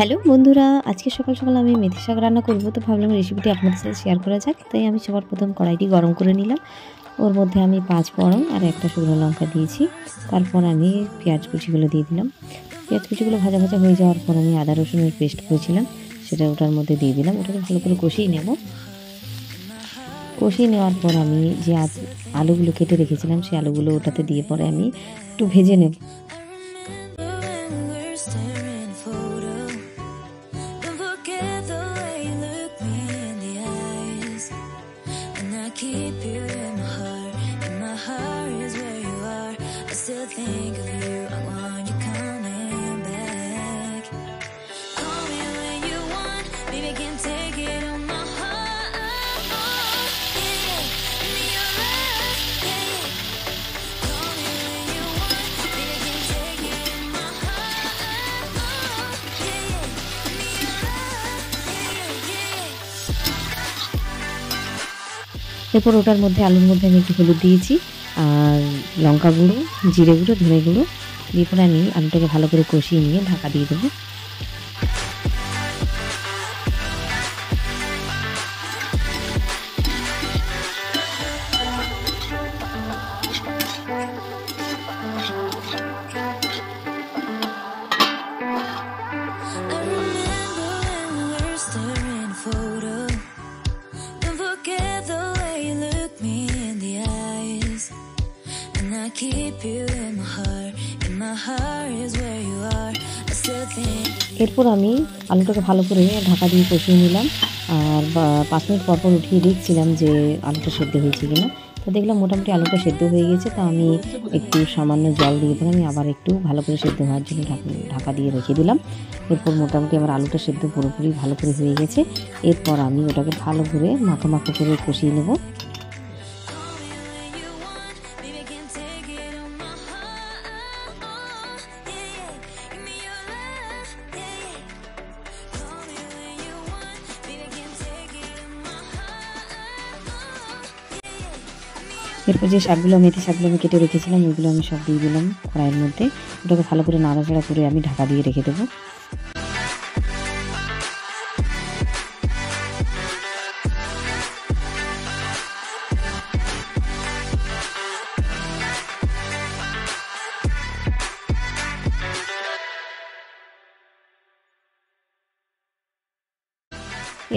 Hello বন্ধুরা, আজকে সকাল সকাল আমি মেথি শাক রান্না করব। তো ভাবলাম রেসিপিটি আপনাদের সাথে শেয়ার করা যাক। তাই আমি সবার প্রথম কড়াইটি গরম করে নিলাম। ওর মধ্যে আমি 5 ফোড়ন আর একটা শুকনো লঙ্কা দিয়েছি। তারপর আমি পেঁয়াজ কুচিগুলো দিয়ে দিলাম। পেঁয়াজ কুচিগুলো ভাজা ভাজা হয়ে যাওয়ার পর আমি আদা রসুনের পেস্ট করেছিলাম সেটা ওটার মধ্যে দিয়ে দিলাম। ওটাকে ভালো করে কষিয়ে নেব। কষিয়ে নেওয়ার পর আমি যে আলুগুলো কেটে রেখেছিলাম সেই আলুগুলো ওটাতে দিয়ে পরে আমি একটু ভেজে নেব। Keep you in my heart is where you are. I still think of you, I want you coming back. Call me when you want, baby, I can't take it on my heart. Yeah, give me your love, yeah. Call me when you want, baby, I can't take it on my heart. Yeah, give me your love, yeah. এরপর ওটার মধ্যে আলুর মধ্যে আমি একটু হলুদ দিয়েছি আর লঙ্কা গুঁড়ো, জিরে গুঁড়ো, ধনে গুঁড়ো দিয়ে পরে আমি আলুটাকে ভালো করে কষিয়ে নিয়ে ঢাকা দিয়ে দেবো। Keep you in my heart is where you are. I still think. এরপর আমি আলুটাকে ভালো করে ঢাকা দিয়ে কষিয়ে নিলাম আর 5 মিনিট পর পর উঠিয়ে দেখছিলাম যে আলুটা সেদ্ধ হয়েছে কিনা। তো দেখলাম মোটামুটি আলুটা সেদ্ধ হয়ে গেছে। তো আমি একটু সামান্য জল দিয়ে পরে আমি আবার একটু ভালো করে সেদ্ধ হওয়ার জন্য ঢাকা দিয়ে রেখে দিলাম। এরপর মোটামুটি আমার আলুটা সেদ্ধ পুরোপুরি ভালো করে হয়ে গেছে। এরপর আমি ওটাকে ভালো করে মাখো করে কষিয়ে নেব। এরপর যে শাকগুলো মেথি শাকগুলো আমি কেটে রেখেছিলাম ওইগুলো আমি সব দিয়ে দিলাম কড়াইয়ের মধ্যে। ওটাকে ভালো করে নাড়াচাড়া করে আমি ঢাকা দিয়ে রেখে দেবো।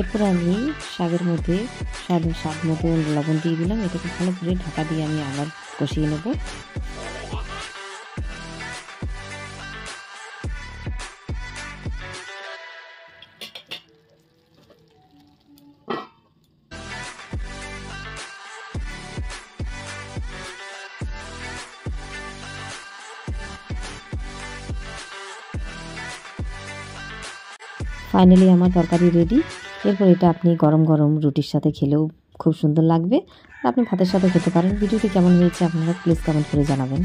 এরপর আমি শাকের মধ্যে স্বাদ মতো লবণ দিয়ে দিলাম। এটাকে ভালো করে ঢাকা দিয়ে আমি আবার কষিয়ে নেব। ফাইনালি আমার তরকারি রেডি। এরপর এটা আপনি গরম গরম রুটির সাথে খেলেও খুব সুন্দর লাগবে। আপনি ভাতের সাথে খেতে পারেন। ভিডিওটি কেমন হয়েছে আপনারা প্লিজ কমেন্ট করে জানাবেন।